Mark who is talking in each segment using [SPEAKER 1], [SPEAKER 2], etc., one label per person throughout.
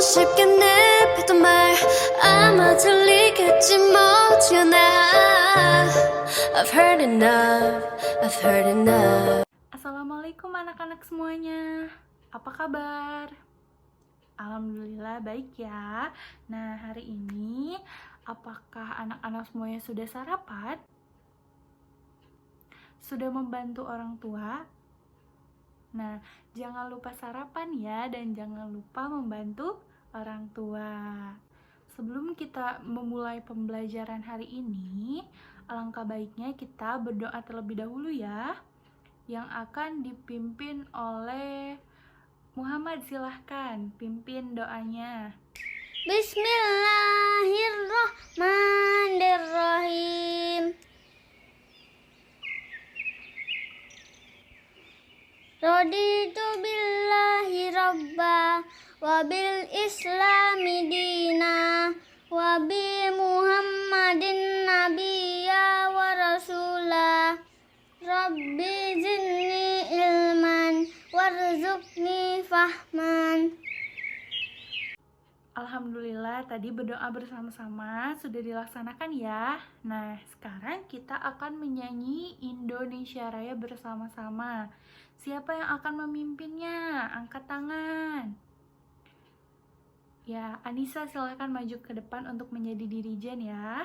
[SPEAKER 1] 쉽게 내뱉던 말 아마 들리겠지 모지않아 I've heard enough, I've heard enough.
[SPEAKER 2] Assalamualaikum anak-anak semuanya. Apa kabar? Alhamdulillah baik ya. Nah, hari ini apakah anak-anak semuanya sudah sarapan? Sudah membantu orang tua? Nah, jangan lupa sarapan ya, dan jangan lupa membantu orang tua. Sebelum kita memulai pembelajaran hari ini, alangkah baiknya kita berdoa terlebih dahulu ya, yang akan dipimpin oleh Muhammad. Silahkan pimpin doanya.
[SPEAKER 3] Bismillahirrahmanirrahim. Raditu billahi rabba wa bil islami dina wa bi muhammadin nabiyya wa rasula. Rabbi zidni ilman warzuqni fahman.
[SPEAKER 2] Alhamdulillah tadi berdoa bersama-sama sudah dilaksanakan ya. Nah, sekarang kita akan menyanyi Indonesia Raya bersama-sama. Siapa yang akan memimpinnya? Angkat tangan. Ya, Anissa silahkan maju ke depan untuk menjadi dirijen ya.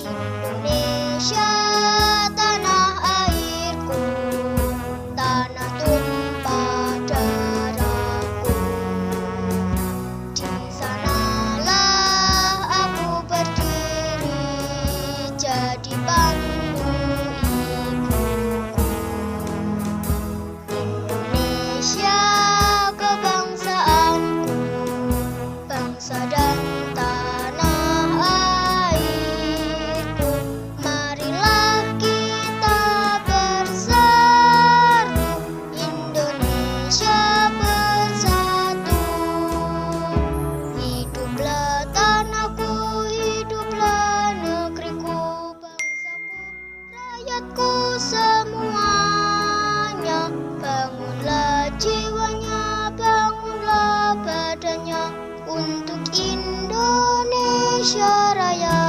[SPEAKER 3] Indonesia tanah airku, tanah tumpah darahku. Di sanalah aku berdiri jadi bangku ibuku. Indonesia kebangsaanku, bangsa dan tanah airku. Marilah kita bersatu, Indonesia bersatu. Hiduplah tanahku, hiduplah negeriku, bangsaku, rakyatku semuanya. Bangunlah jiwanya, bangunlah badannya untuk Indonesia Raya.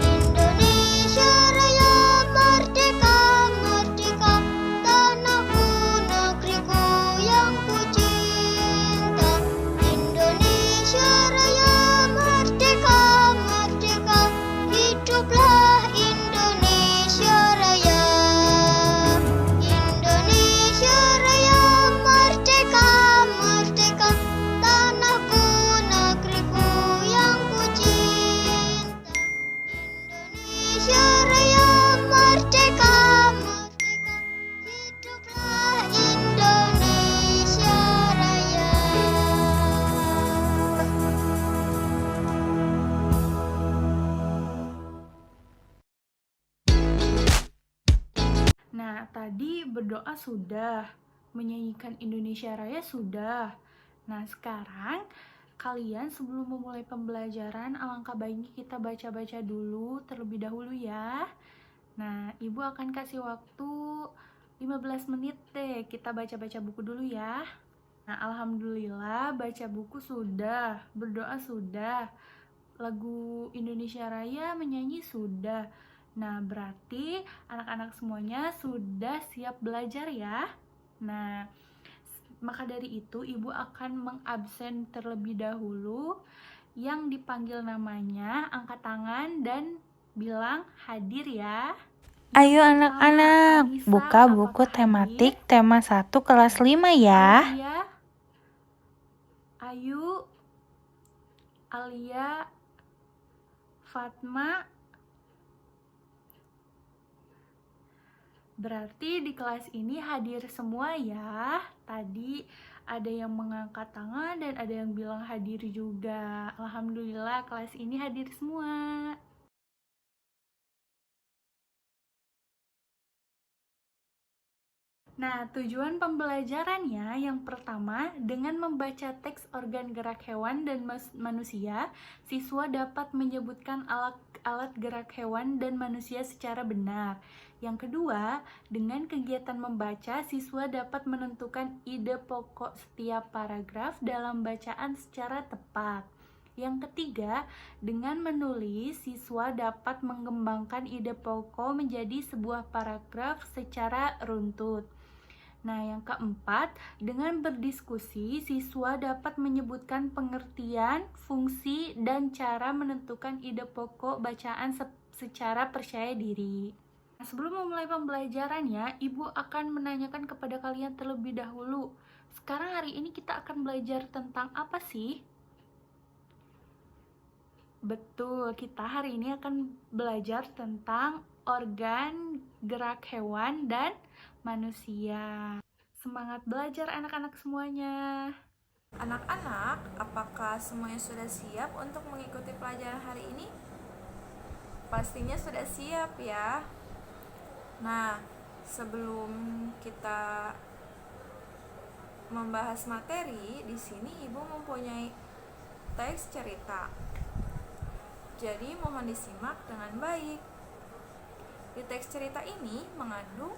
[SPEAKER 3] Indonesia Raya merdeka, merdeka, tanahku, negeriku yang ku cinta. Indonesia Raya merdeka, merdeka, hiduplah Indonesia Raya. Indonesia Raya merdeka, merdeka, tanahku, negeriku yang ku cinta. Indonesia Raya merdeka, merdeka, hiduplah Indonesia Raya.
[SPEAKER 2] Nah, tadi berdoa sudah, menyanyikan Indonesia Raya sudah. Nah, sekarang kalian sebelum memulai pembelajaran, alangkah baiknya kita baca-baca dulu terlebih dahulu ya. Nah, Ibu akan kasih waktu 15 menit deh, kita baca-baca buku dulu ya. Nah, alhamdulillah baca buku sudah, berdoa sudah, lagu Indonesia Raya menyanyi sudah. Nah, berarti anak-anak semuanya sudah siap belajar ya. Nah, maka dari itu Ibu akan mengabsen terlebih dahulu. Yang dipanggil namanya angkat tangan dan bilang hadir ya.
[SPEAKER 4] Ayo anak-anak,
[SPEAKER 2] Anissa,
[SPEAKER 4] buka buku
[SPEAKER 2] apakah
[SPEAKER 4] tematik
[SPEAKER 2] hadir?
[SPEAKER 4] tema 1 kelas 5 ya.
[SPEAKER 2] Alia, Ayu, Alia, Fatma. Berarti di kelas ini hadir semua ya. Tadi ada yang mengangkat tangan dan ada yang bilang hadir juga. Alhamdulillah kelas ini hadir semua. Nah, tujuan pembelajarannya yang pertama, dengan membaca teks organ gerak hewan dan manusia, siswa dapat menyebutkan alat gerak hewan dan manusia secara benar. Yang kedua, dengan kegiatan membaca, siswa dapat menentukan ide pokok setiap paragraf dalam bacaan secara tepat. Yang ketiga, dengan menulis, siswa dapat mengembangkan ide pokok menjadi sebuah paragraf secara runtut. Nah, yang keempat, dengan berdiskusi, siswa dapat menyebutkan pengertian, fungsi, dan cara menentukan ide pokok bacaan secara percaya diri. Nah, sebelum memulai pembelajarannya, Ibu akan menanyakan kepada kalian terlebih dahulu. Sekarang hari ini kita akan belajar tentang apa sih? Betul, kita hari ini akan belajar tentang organ gerak hewan dan manusia. Semangat belajar anak-anak semuanya.
[SPEAKER 5] Anak-anak, apakah semuanya sudah siap untuk mengikuti pelajaran hari ini? Pastinya sudah siap ya. Nah, sebelum kita membahas materi, di sini Ibu mempunyai teks cerita. Jadi mohon disimak dengan baik. Di teks cerita ini mengandung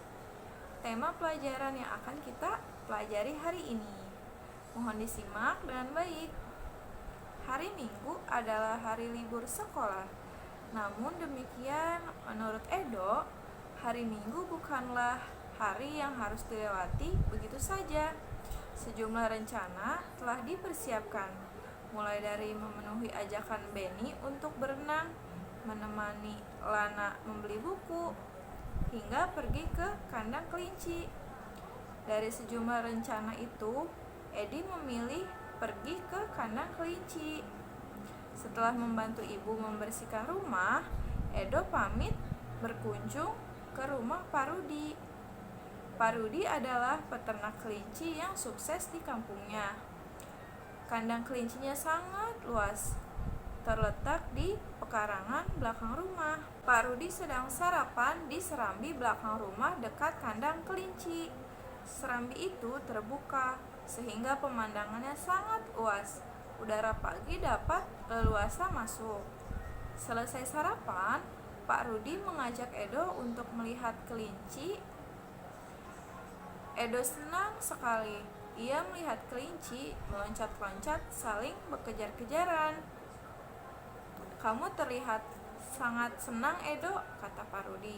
[SPEAKER 5] tema pelajaran yang akan kita pelajari hari ini. Mohon disimak dengan baik. Hari Minggu adalah hari libur sekolah. Namun demikian, menurut Edo, hari Minggu bukanlah hari yang harus dilewati begitu saja. Sejumlah rencana telah dipersiapkan, mulai dari memenuhi ajakan Benny untuk berenang, menemani Lana membeli buku, hingga pergi ke kandang kelinci. Dari sejumlah rencana itu, Edi memilih pergi ke kandang kelinci. Setelah membantu ibu membersihkan rumah, Edo pamit berkunjung ke rumah Pak Rudi. Pak Rudi adalah peternak kelinci yang sukses di kampungnya. Kandang kelincinya sangat luas, terletak di pekarangan belakang rumah. Pak Rudi sedang sarapan di serambi belakang rumah dekat kandang kelinci. Serambi itu terbuka, sehingga pemandangannya sangat luas. Udara pagi dapat leluasa masuk. Selesai sarapan, Pak Rudi mengajak Edo untuk melihat kelinci. Edo senang sekali. Ia melihat kelinci meloncat-loncat saling berkejar-kejaran. "Kamu terlihat sangat senang, Edo," kata Pak Rudi.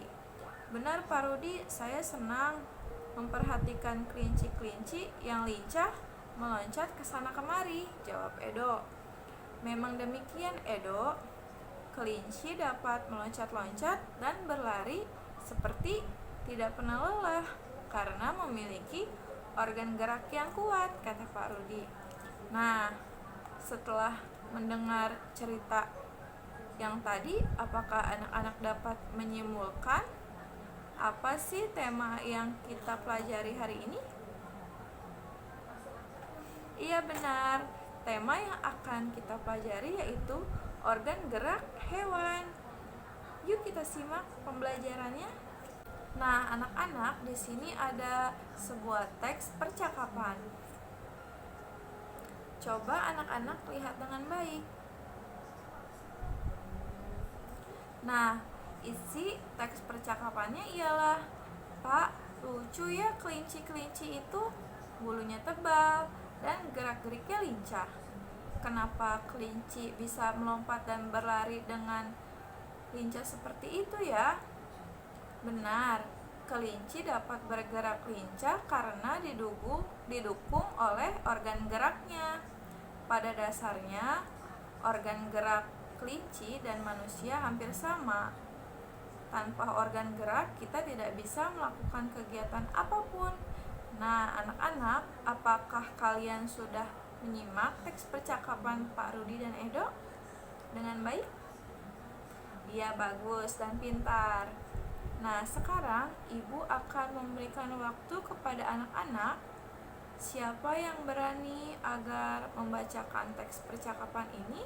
[SPEAKER 5] "Benar, Pak Rudi, saya senang memperhatikan kelinci-kelinci yang lincah meloncat ke sana kemari," jawab Edo. "Memang demikian, Edo. Kelinci dapat meloncat-loncat dan berlari seperti tidak pernah lelah karena memiliki organ gerak yang kuat," kata Pak Rudi. Nah, setelah mendengar cerita yang tadi, apakah anak-anak dapat menyimpulkan apa sih tema yang kita pelajari hari ini? Iya benar, tema yang akan kita pelajari yaitu organ gerak hewan. Yuk kita simak pembelajarannya. Nah, anak-anak, di sini ada sebuah teks percakapan. Coba anak-anak lihat dengan baik. Nah, isi teks percakapannya ialah, "Pak, lucu ya kelinci-kelinci itu, bulunya tebal dan gerak-geriknya lincah. Kenapa kelinci bisa melompat dan berlari dengan lincah seperti itu ya?" Benar, kelinci dapat bergerak lincah karena didukung oleh organ geraknya. Pada dasarnya, organ gerak kelinci dan manusia hampir sama. Tanpa organ gerak, kita tidak bisa melakukan kegiatan apapun. Nah, anak-anak, apakah kalian sudah menyimak teks percakapan Pak Rudi dan Edo dengan baik? Iya, bagus dan pintar. Nah, sekarang Ibu akan memberikan waktu kepada anak-anak. Siapa yang berani agar membacakan teks percakapan ini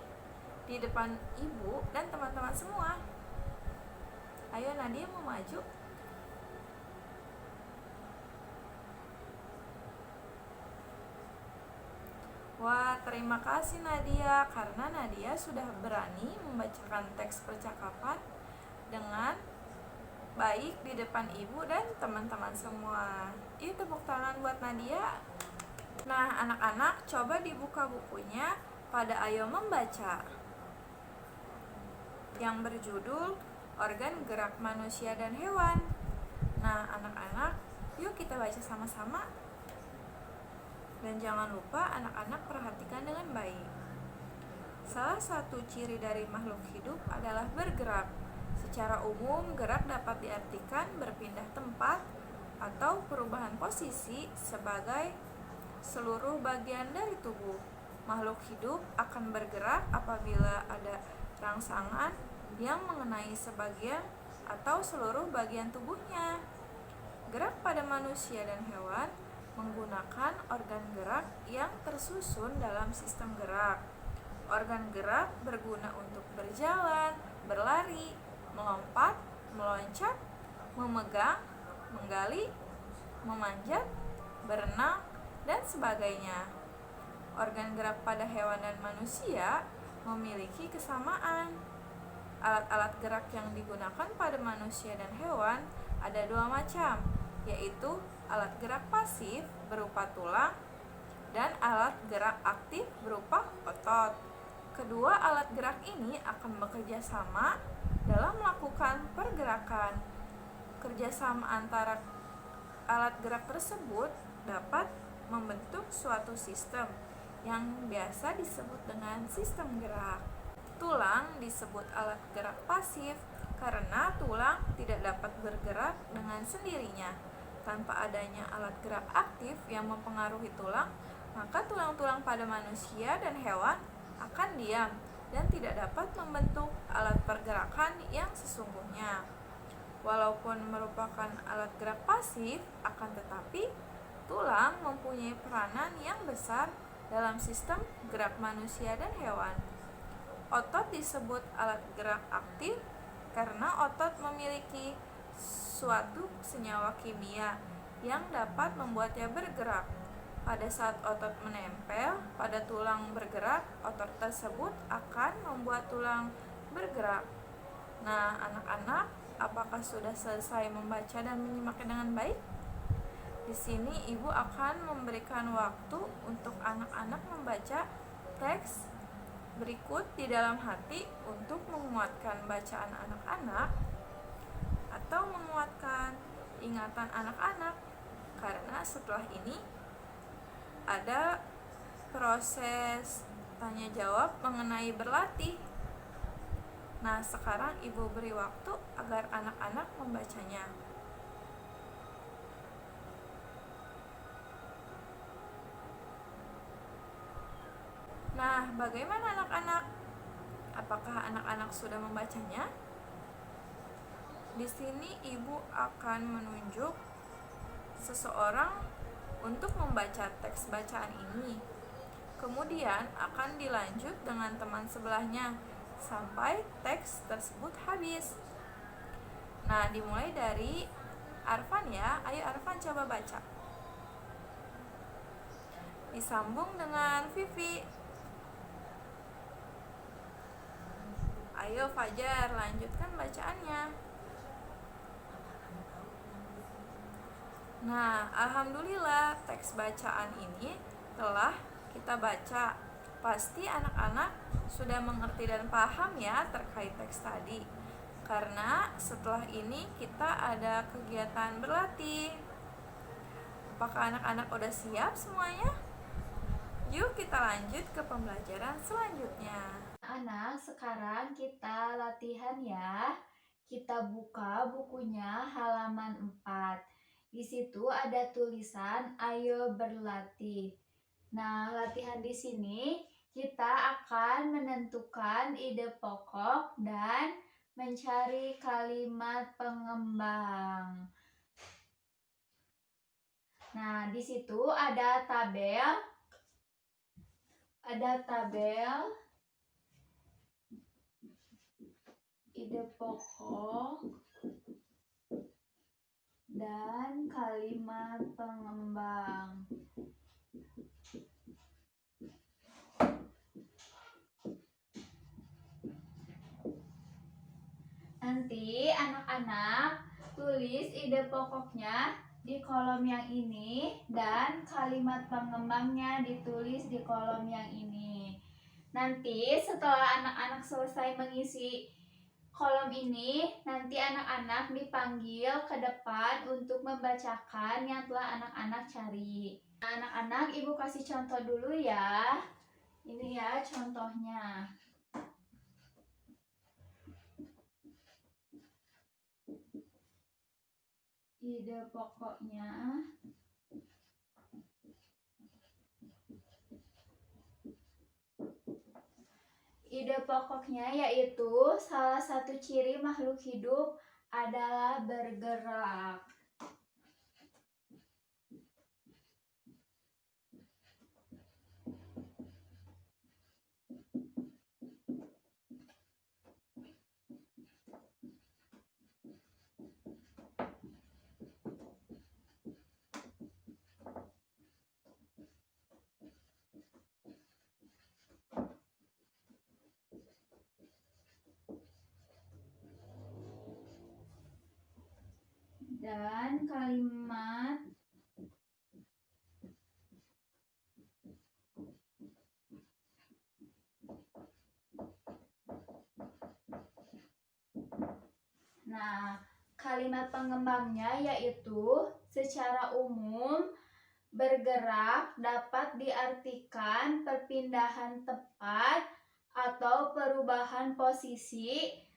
[SPEAKER 5] di depan Ibu dan teman-teman semua? Ayo, Nadia mau maju? Wah, terima kasih Nadia, karena Nadia sudah berani membacakan teks percakapan dengan baik di depan ibu dan teman-teman semua. Yuk tepuk tangan buat Nadia. Nah, anak-anak coba dibuka bukunya pada Ayo Membaca yang berjudul Organ Gerak Manusia dan Hewan. Nah, anak-anak, yuk kita baca sama-sama. Dan jangan lupa anak-anak perhatikan dengan baik. Salah satu ciri dari makhluk hidup adalah bergerak. Secara umum, gerak dapat diartikan berpindah tempat atau perubahan posisi sebagai seluruh bagian dari tubuh. Makhluk hidup akan bergerak apabila ada rangsangan yang mengenai sebagian atau seluruh bagian tubuhnya. Gerak pada manusia dan hewan menggunakan organ gerak yang tersusun dalam sistem gerak. Organ gerak berguna untuk berjalan, berlari, melompat, meloncat, memegang, menggali, memanjat, berenang, dan sebagainya. Organ gerak pada hewan dan manusia memiliki kesamaan. Alat-alat gerak yang digunakan pada manusia dan hewan ada dua macam, yaitu alat gerak pasif berupa tulang dan alat gerak aktif berupa otot. Kedua alat gerak ini akan bekerja sama dalam melakukan pergerakan. Kerjasama antara alat gerak tersebut dapat membentuk suatu sistem yang biasa disebut dengan sistem gerak. Tulang disebut alat gerak pasif karena tulang tidak dapat bergerak dengan sendirinya. Tanpa adanya alat gerak aktif yang mempengaruhi tulang, maka tulang-tulang pada manusia dan hewan akan diam dan tidak dapat membentuk alat pergerakan yang sesungguhnya. Walaupun merupakan alat gerak pasif, akan tetapi tulang mempunyai peranan yang besar dalam sistem gerak manusia dan hewan. Otot disebut alat gerak aktif karena otot memiliki suatu senyawa kimia yang dapat membuatnya bergerak. Pada saat otot menempel pada tulang bergerak, otot tersebut akan membuat tulang bergerak. Nah, anak-anak, apakah sudah selesai membaca dan menyimaknya dengan baik? Di sini ibu akan memberikan waktu untuk anak-anak membaca teks berikut di dalam hati untuk menguatkan bacaan anak-anak atau menguatkan ingatan anak-anak, karena setelah ini ada proses tanya jawab mengenai berlatih. Nah, sekarang ibu beri waktu agar anak-anak membacanya. Nah, bagaimana anak-anak? Apakah anak-anak sudah membacanya? Di sini ibu akan menunjuk seseorang untuk membaca teks bacaan ini. Kemudian akan dilanjut dengan teman sebelahnya sampai teks tersebut habis. Nah, dimulai dari Arfan ya. Ayo Arfan coba baca. Disambung dengan Vivi. Ayo Fajar, lanjutkan bacaannya. Nah, alhamdulillah teks bacaan ini telah kita baca. Pasti anak-anak sudah mengerti dan paham ya terkait teks tadi. Karena setelah ini kita ada kegiatan berlatih. Apakah anak-anak udah siap semuanya? Yuk kita lanjut ke pembelajaran selanjutnya.
[SPEAKER 2] Anak, sekarang kita latihan ya. Kita buka bukunya halaman 4. Di situ ada tulisan ayo berlatih. Nah, latihan di sini kita akan menentukan ide pokok dan mencari kalimat pengembang. Nah, di situ ada tabel ide pokok dan kalimat pengembang.
[SPEAKER 6] anak-anak tulis ide pokoknya di kolom yang ini dan kalimat pengembangnya ditulis di kolom yang ini. Nanti setelah anak-anak selesai mengisi kolom ini, nanti anak-anak dipanggil ke depan untuk membacakan yang telah anak-anak cari. Anak-anak, Ibu kasih contoh dulu ya. Ini ya contohnya. Ide pokoknya yaitu salah satu ciri makhluk hidup adalah bergerak. Dan kalimat kalimat pengembangnya yaitu secara umum bergerak dapat diartikan perpindahan tempat atau perubahan posisi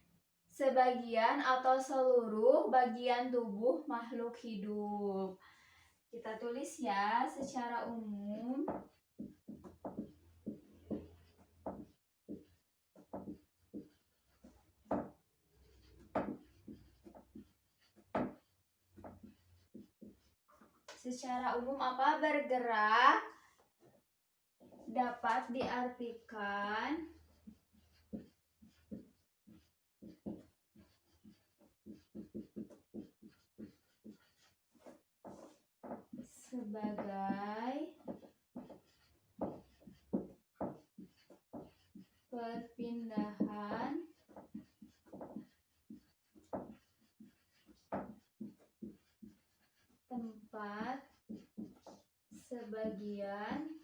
[SPEAKER 6] sebagian atau seluruh bagian tubuh makhluk hidup. Kita tulis ya secara umum. Secara umum apa? Bergerak dapat diartikan sebagai perpindahan tempat sebagian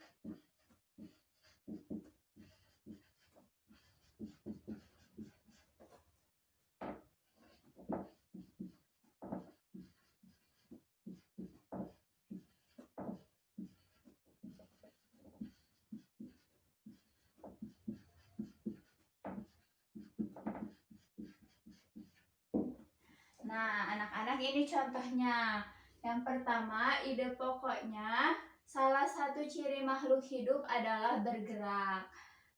[SPEAKER 6] Nah, anak-anak ini contohnya. Yang pertama, ide pokoknya salah satu ciri makhluk hidup adalah bergerak.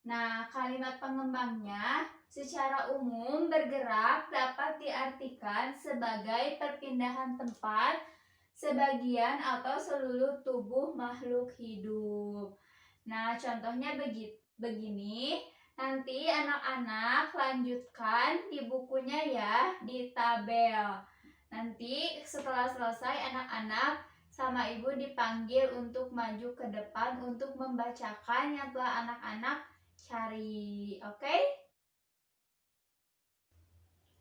[SPEAKER 6] Nah, kalimat pengembangnya secara umum bergerak dapat diartikan sebagai perpindahan tempat sebagian atau seluruh tubuh makhluk hidup. Nah, contohnya begini. Nanti anak-anak lanjutkan di bukunya ya, di tabel. Nanti setelah selesai anak-anak sama ibu dipanggil untuk maju ke depan untuk membacakan yang telah anak-anak cari. Oke?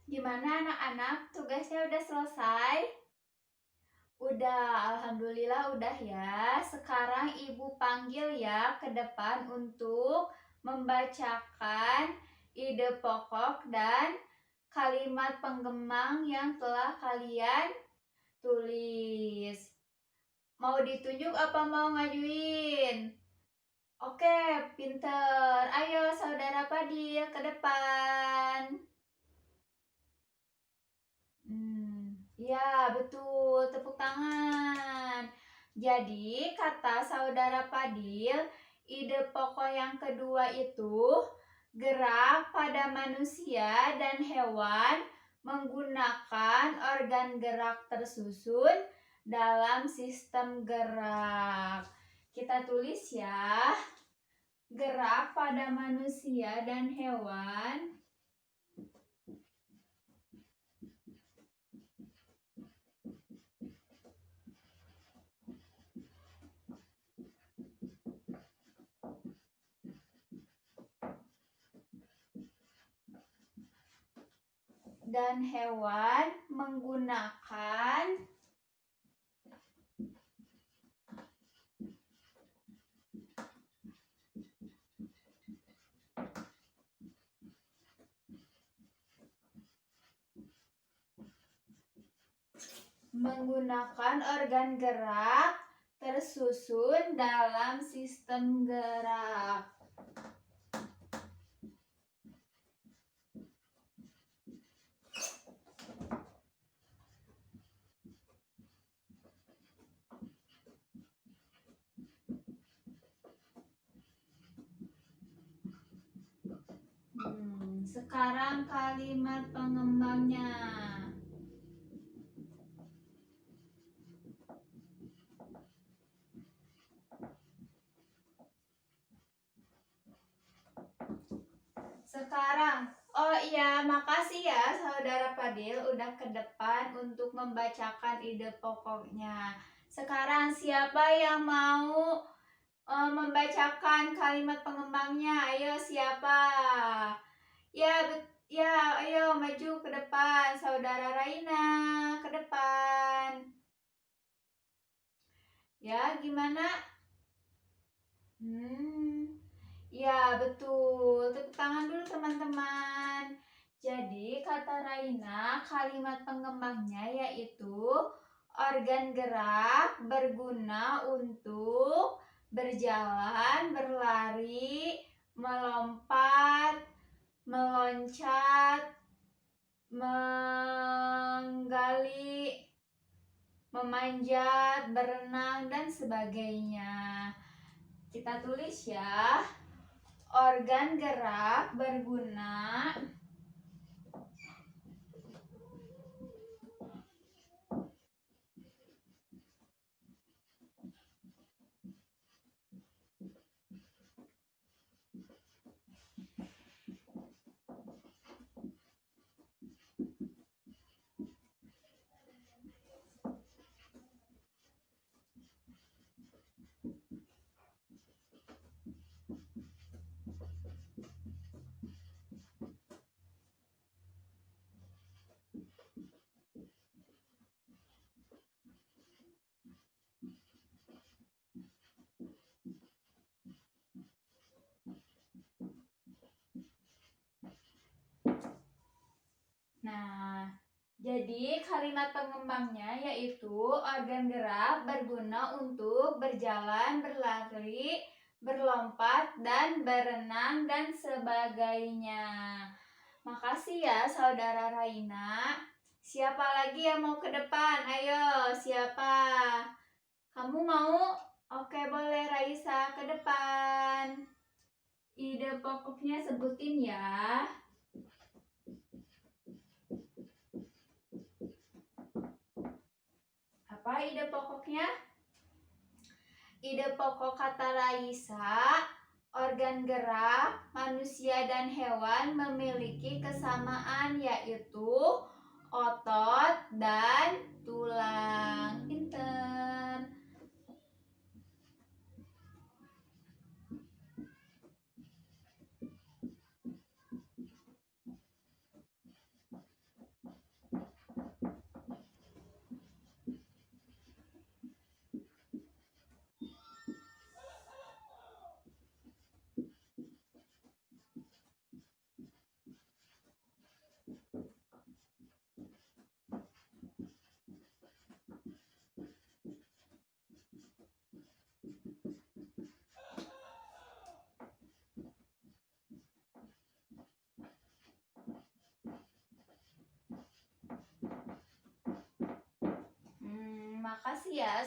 [SPEAKER 6] Gimana anak-anak? Tugasnya udah selesai? Udah, alhamdulillah udah ya. Sekarang ibu panggil ya ke depan untuk membacakan ide pokok dan kalimat penggembang yang telah kalian tulis. Mau ditunjuk apa mau ngajuin? Oke, pinter. Ayo saudara Padil ke depan. Ya, betul. Tepuk tangan. Jadi, kata saudara Padil, ide pokok yang kedua itu gerak pada manusia dan hewan menggunakan organ gerak tersusun dalam sistem gerak. Kita tulis ya, gerak pada manusia dan hewan dan hewan menggunakan organ gerak tersusun dalam sistem gerak. Sekarang kalimat pengembangnya. Sekarang, oh iya, makasih ya Saudara Fadil udah ke depan untuk membacakan ide pokoknya. Sekarang siapa yang mau membacakan kalimat pengembangnya? Ayo siapa? Ya, ayo maju ke depan. Saudara Raina, ke depan. Ya, gimana? Ya, betul. Tepuk tangan dulu teman-teman. Jadi, kata Raina, kalimat pengembangnya yaitu organ gerak berguna untuk berjalan, berlari, melompat, meloncat, menggali, memanjat, berenang, dan sebagainya. Kita tulis ya. Organ gerak berguna Nah, jadi kalimat pengembangnya yaitu organ gerak berguna untuk berjalan, berlari, berlompat, dan berenang, dan sebagainya. Makasih ya Saudara Raina. Siapa lagi yang mau ke depan? Ayo, siapa? Kamu mau? Oke, boleh Raisa ke depan. Ide pokoknya sebutin ya. Apa ide pokoknya? Ide pokok kata Raisa, organ gerak manusia dan hewan memiliki kesamaan yaitu otot dan tulang. Pinter. Makasih ya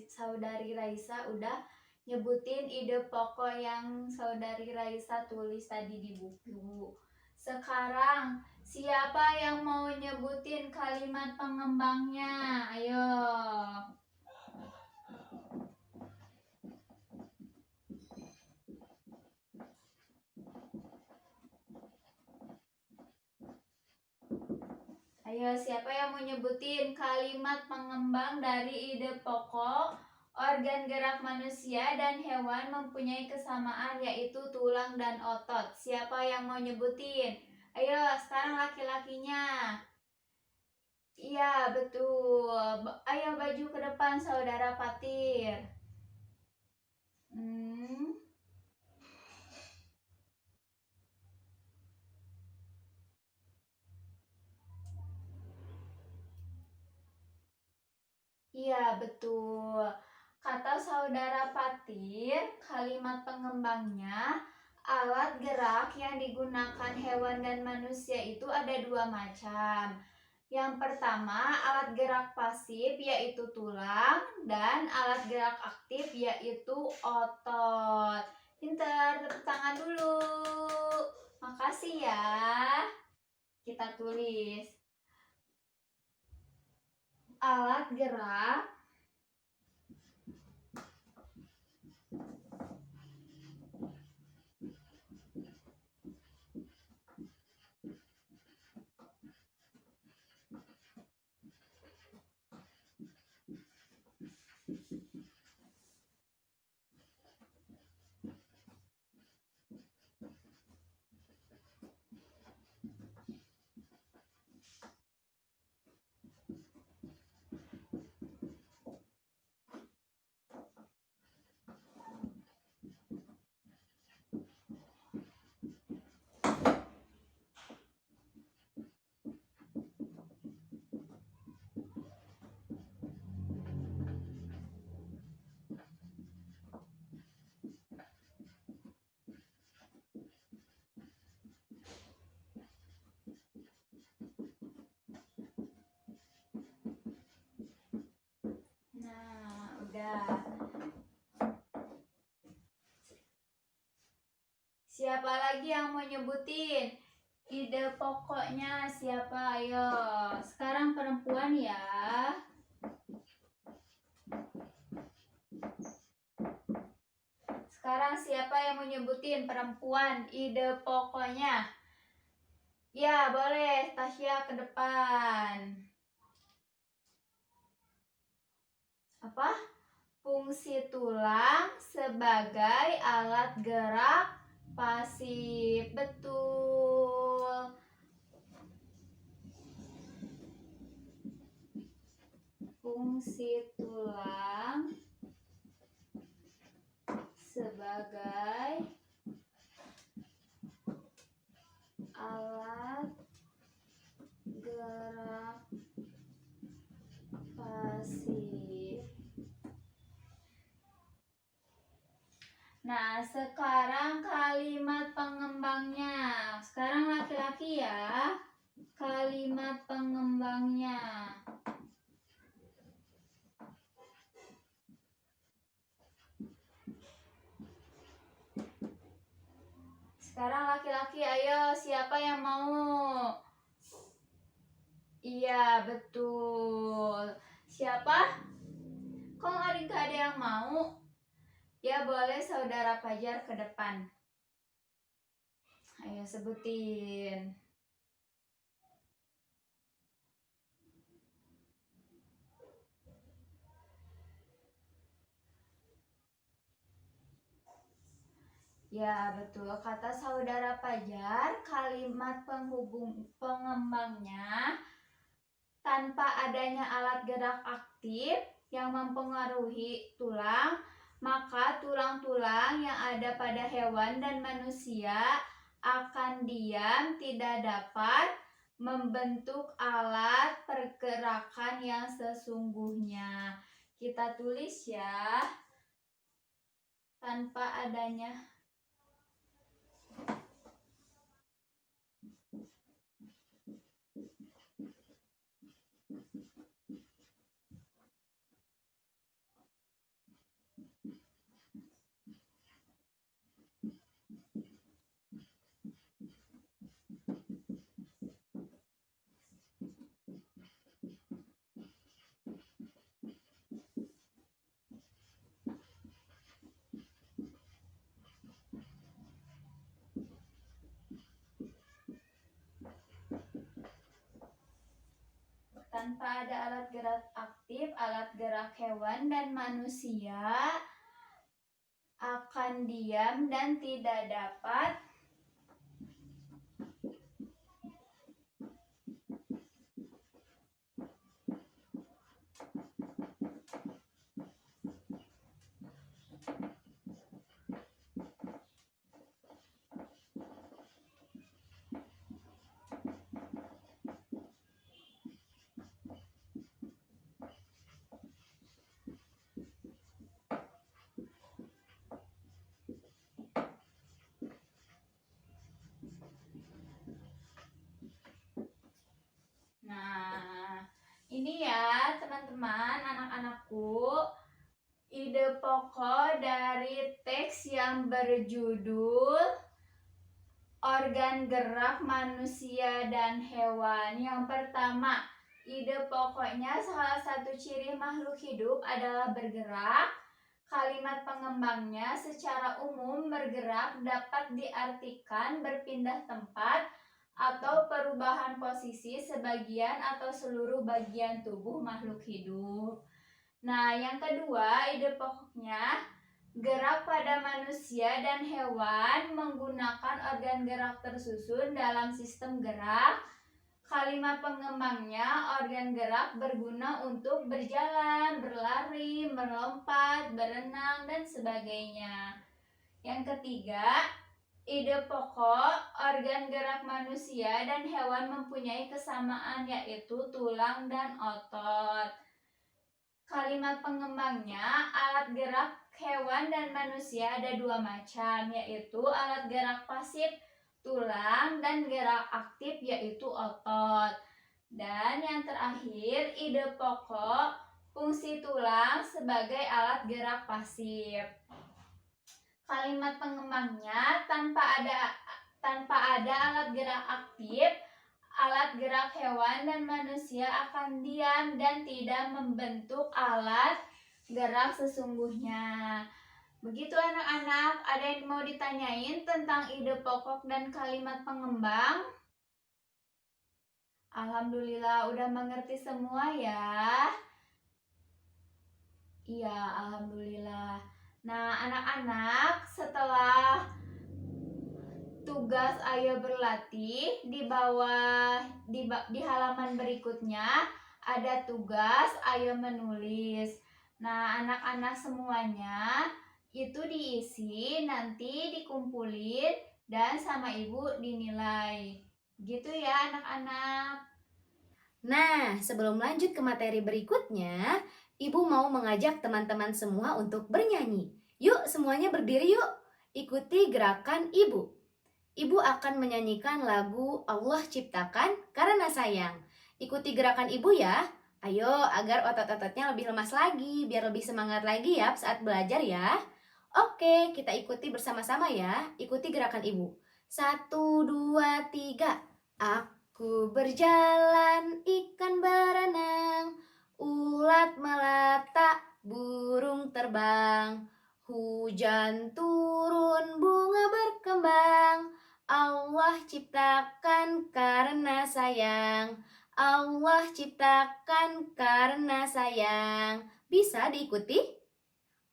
[SPEAKER 6] Saudari Raisa udah nyebutin ide pokok yang Saudari Raisa tulis tadi di buku. Sekarang siapa yang mau nyebutin kalimat pengembangnya? Ayo. Ayo, siapa yang mau nyebutin kalimat pengembang dari ide pokok organ gerak manusia dan hewan mempunyai kesamaan yaitu tulang dan otot? Siapa yang mau nyebutin? Ayo, sekarang laki-lakinya. Iya, betul. Ayo baju ke depan, saudara Patir. Iya, betul. Kata saudara Patir, kalimat pengembangnya, alat gerak yang digunakan hewan dan manusia itu ada dua macam. Yang pertama, alat gerak pasif yaitu tulang, dan alat gerak aktif yaitu otot. Pinter, tepuk tangan dulu. Makasih ya. Kita tulis. Alat gerak udah. Siapa lagi yang mau nyebutin ide pokoknya? Siapa? Ayo. Sekarang perempuan ya. Sekarang siapa yang mau nyebutin perempuan ide pokoknya? Ya, boleh. Tasya ke depan. Apa? Fungsi tulang sebagai alat gerak pasif. Betul. Fungsi tulang sebagai alat gerak pasif. Nah, sekarang kalimat pengembangnya. Sekarang laki-laki ya. Kalimat pengembangnya. Sekarang laki-laki, ayo siapa yang mau? Iya, betul. Siapa? Kok nggak ada yang mau? Ya, boleh saudara Fajar ke depan. Ayo sebutin. Ya, betul. Kata saudara Fajar, kalimat pengembangnya tanpa adanya alat gerak aktif yang mempengaruhi tulang, maka tulang-tulang yang ada pada hewan dan manusia akan diam, tidak dapat membentuk alat pergerakan yang sesungguhnya. Kita tulis ya, tanpa adanya tanpa ada alat gerak aktif, alat gerak hewan dan manusia akan diam dan tidak dapat aku ide pokok dari teks yang berjudul Organ Gerak Manusia dan Hewan. Yang pertama, ide pokoknya salah satu ciri makhluk hidup adalah bergerak. Kalimat pengembangnya secara umum bergerak dapat diartikan berpindah tempat atau perubahan posisi sebagian atau seluruh bagian tubuh makhluk hidup. Nah, yang kedua, ide pokoknya gerak pada manusia dan hewan menggunakan organ gerak tersusun dalam sistem gerak. Kalimat pengembangnya, organ gerak berguna untuk berjalan, berlari, melompat, berenang, dan sebagainya. Yang ketiga, ide pokok organ gerak manusia dan hewan mempunyai kesamaan, yaitu tulang dan otot. Kalimat pengembangnya, alat gerak hewan dan manusia ada dua macam, yaitu alat gerak pasif tulang dan gerak aktif yaitu otot. Dan yang terakhir, ide pokok fungsi tulang sebagai alat gerak pasif. Kalimat pengembangnya, tanpa ada alat gerak aktif, alat gerak hewan dan manusia akan diam dan tidak membentuk alat gerak sesungguhnya. Begitu anak-anak, ada yang mau ditanyain tentang ide pokok dan kalimat pengembang? Alhamdulillah udah mengerti semua ya. Iya, alhamdulillah. Nah, anak-anak, setelah tugas ayo berlatih di halaman berikutnya ada tugas ayo menulis. Nah, anak-anak semuanya itu diisi, nanti dikumpulin dan sama ibu dinilai. Gitu ya anak-anak.
[SPEAKER 7] Nah, sebelum lanjut ke materi berikutnya, ibu mau mengajak teman-teman semua untuk bernyanyi. Yuk semuanya berdiri yuk, ikuti gerakan ibu. Ibu akan menyanyikan lagu Allah Ciptakan Karena Sayang. Ikuti gerakan ibu ya. Ayo, agar otot-ototnya lebih lemas lagi, biar lebih semangat lagi ya saat belajar ya. Oke, kita ikuti bersama-sama ya. Ikuti gerakan ibu. 1, 2, 3. Aku berjalan, ikan berenang, ulat melata, burung terbang, hujan turun, bunga berkembang. Allah ciptakan karena sayang. Allah ciptakan karena sayang. Bisa diikuti?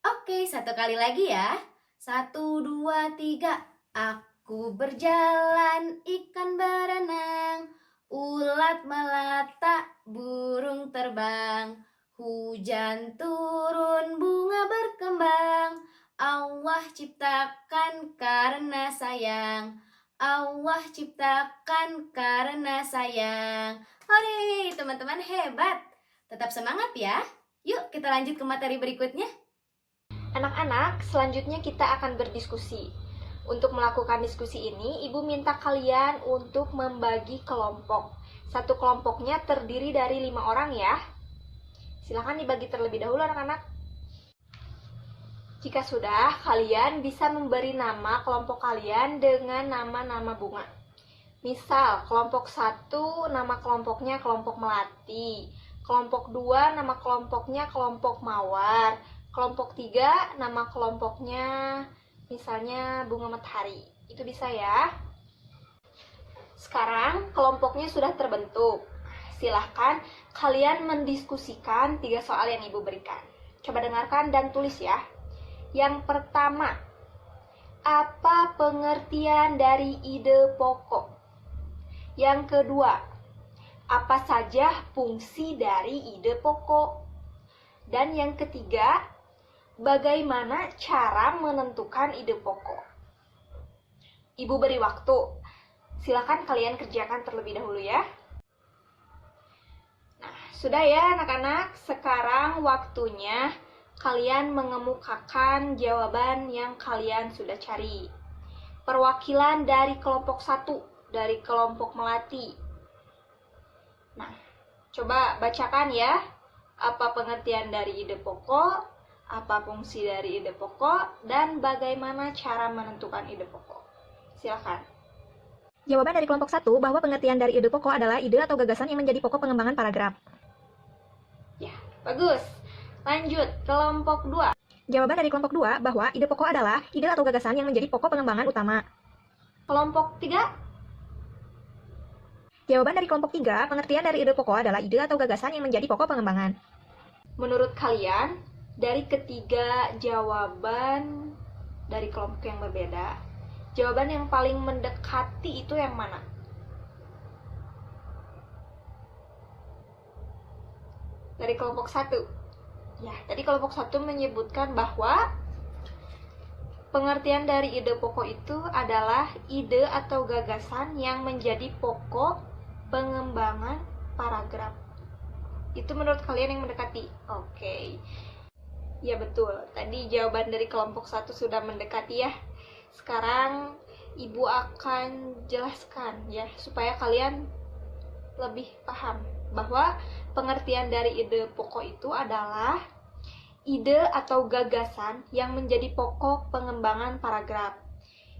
[SPEAKER 7] Oke, satu kali lagi ya. 1, 2, 3. Aku berjalan, ikan berenang, ulat melata, burung terbang, hujan turun, bunga berkembang. Allah ciptakan karena sayang. Allah ciptakan karena sayang. Hore, teman-teman hebat. Tetap semangat ya. Yuk kita lanjut ke materi berikutnya.
[SPEAKER 8] Anak-anak, selanjutnya kita akan berdiskusi. Untuk melakukan diskusi ini, ibu minta kalian untuk membagi kelompok. Satu kelompoknya terdiri dari 5 orang ya. Silahkan dibagi terlebih dahulu anak-anak. Jika sudah, kalian bisa memberi nama kelompok kalian dengan nama-nama bunga. Misal, kelompok 1 nama kelompoknya kelompok melati. Kelompok 2 nama kelompoknya kelompok mawar. Kelompok 3 nama kelompoknya misalnya bunga matahari. Itu bisa ya. Sekarang kelompoknya sudah terbentuk. Silahkan kalian mendiskusikan 3 soal yang ibu berikan. Coba dengarkan dan tulis ya. Yang pertama, apa pengertian dari ide pokok? Yang kedua, apa saja fungsi dari ide pokok? Dan yang ketiga, bagaimana cara menentukan ide pokok? Ibu beri waktu. Silakan kalian kerjakan terlebih dahulu ya. Nah, sudah ya anak-anak, sekarang waktunya kalian mengemukakan jawaban yang kalian sudah cari. Perwakilan dari kelompok 1, dari kelompok melati. Nah, coba bacakan ya. Apa pengertian dari ide pokok, apa fungsi dari ide pokok, dan bagaimana cara menentukan ide pokok. Silakan.
[SPEAKER 9] Jawaban dari kelompok 1 bahwa pengertian dari ide pokok adalah ide atau gagasan yang menjadi pokok pengembangan paragraf.
[SPEAKER 8] Ya, bagus. Lanjut, kelompok 2.
[SPEAKER 9] Jawaban dari kelompok 2 bahwa ide pokok adalah ide atau gagasan yang menjadi pokok pengembangan utama.
[SPEAKER 8] Kelompok 3.
[SPEAKER 9] Jawaban dari kelompok 3, pengertian dari ide pokok adalah ide atau gagasan yang menjadi pokok pengembangan.
[SPEAKER 8] Menurut kalian, dari ketiga jawaban dari kelompok yang berbeda, jawaban yang paling mendekati itu yang mana? Dari kelompok 1. Ya, tadi kelompok 1 menyebutkan bahwa pengertian dari ide pokok itu adalah ide atau gagasan yang menjadi pokok pengembangan paragraf. Itu menurut kalian yang mendekati? Oke. Ya betul, tadi jawaban dari kelompok 1 sudah mendekati ya. Sekarang Ibu akan jelaskan ya, supaya kalian lebih paham bahwa pengertian dari ide pokok itu adalah ide atau gagasan yang menjadi pokok pengembangan paragraf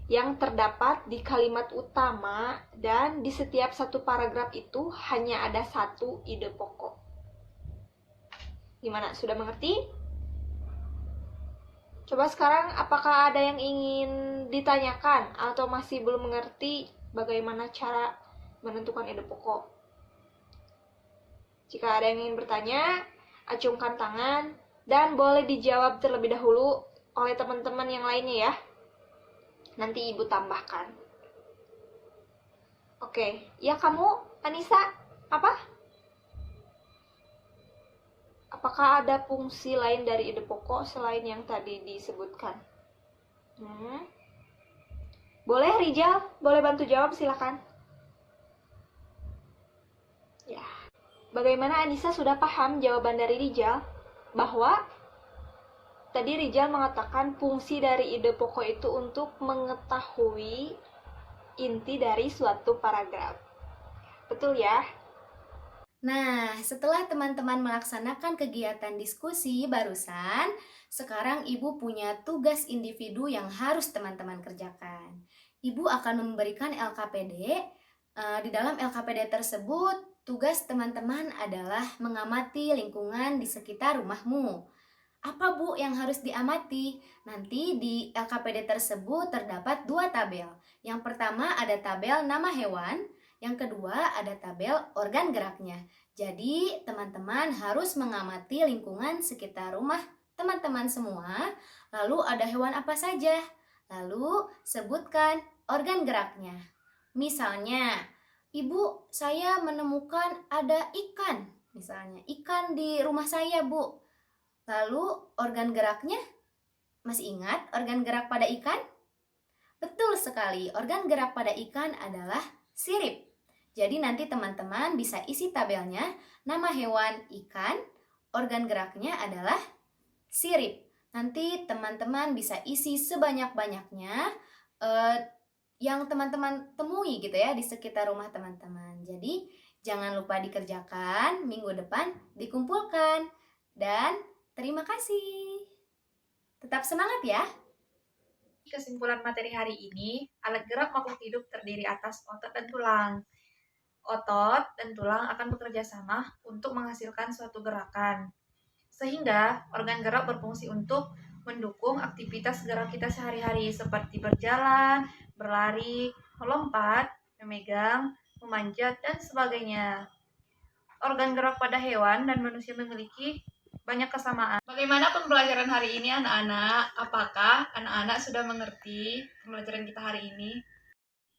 [SPEAKER 8] yang terdapat di kalimat utama, dan di setiap satu paragraf itu hanya ada satu ide pokok. Gimana? Sudah mengerti? Coba sekarang apakah ada yang ingin ditanyakan atau masih belum mengerti bagaimana cara menentukan ide pokok? Jika ada yang ingin bertanya, acungkan tangan dan boleh dijawab terlebih dahulu oleh teman-teman yang lainnya ya. Nanti Ibu tambahkan. Oke, ya kamu, Anissa, apa? Apakah ada fungsi lain dari ide pokok selain yang tadi disebutkan? Boleh, Rijal? Boleh bantu jawab, silakan. Ya. Bagaimana Anissa sudah paham jawaban dari Rijal? Bahwa tadi Rijal mengatakan fungsi dari ide pokok itu untuk mengetahui inti dari suatu paragraf. Betul ya?
[SPEAKER 7] Nah, setelah teman-teman melaksanakan kegiatan diskusi barusan, sekarang Ibu punya tugas individu yang harus teman-teman kerjakan. Ibu akan memberikan LKPD. Di dalam LKPD tersebut, tugas teman-teman adalah mengamati lingkungan di sekitar rumahmu. Apa Bu yang harus diamati? Nanti di LKPD tersebut terdapat 2 tabel. Yang pertama ada tabel nama hewan, yang kedua ada tabel organ geraknya. Jadi teman-teman harus mengamati lingkungan sekitar rumah teman-teman semua. Lalu ada hewan apa saja? Lalu sebutkan organ geraknya. Misalnya, Ibu, saya menemukan ada ikan. Misalnya, ikan di rumah saya, Bu. Lalu organ geraknya, masih ingat organ gerak pada ikan? Betul sekali, organ gerak pada ikan adalah sirip. Jadi nanti teman-teman bisa isi tabelnya, nama hewan ikan, organ geraknya adalah sirip. Nanti teman-teman bisa isi sebanyak-banyaknya yang teman-teman temui gitu ya di sekitar rumah teman-teman. Jadi jangan lupa dikerjakan, minggu depan dikumpulkan. Dan terima kasih. Tetap semangat ya.
[SPEAKER 10] Kesimpulan materi hari ini, alat gerak makhluk hidup terdiri atas otot dan tulang. Otot dan tulang akan bekerja sama untuk menghasilkan suatu gerakan. Sehingga organ gerak berfungsi untuk mendukung aktivitas gerak kita sehari-hari seperti berjalan, berlari, melompat, memegang, memanjat, dan sebagainya. Organ gerak pada hewan dan manusia memiliki banyak kesamaan. Bagaimana pembelajaran hari ini anak-anak? Apakah anak-anak sudah mengerti pembelajaran kita hari ini?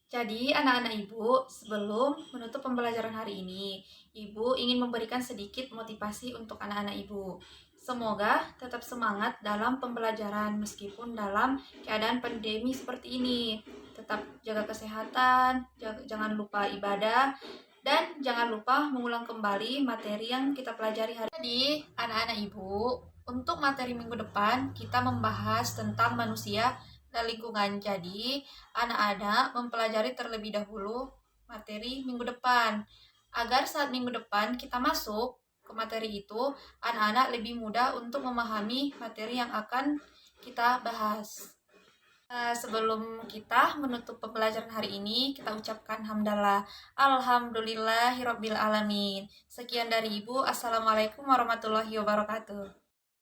[SPEAKER 10] Jadi anak-anak Ibu, sebelum menutup pembelajaran hari ini, Ibu ingin memberikan sedikit motivasi untuk anak-anak Ibu. Semoga tetap semangat dalam pembelajaran meskipun dalam keadaan pandemi seperti ini. Tetap jaga kesehatan, jangan lupa ibadah, dan jangan lupa mengulang kembali materi yang kita pelajari hari ini. Jadi, anak-anak Ibu, untuk materi minggu depan kita membahas tentang manusia dan lingkungan. Jadi, anak-anak mempelajari terlebih dahulu materi minggu depan. Agar saat minggu depan kita masuk ke materi itu, anak-anak lebih mudah untuk memahami materi yang akan kita bahas. Sebelum kita menutup pembelajaran hari ini, kita ucapkan hamdalah. Alhamdulillahirabbil alamin. Sekian dari Ibu. Assalamualaikum warahmatullahi wabarakatuh.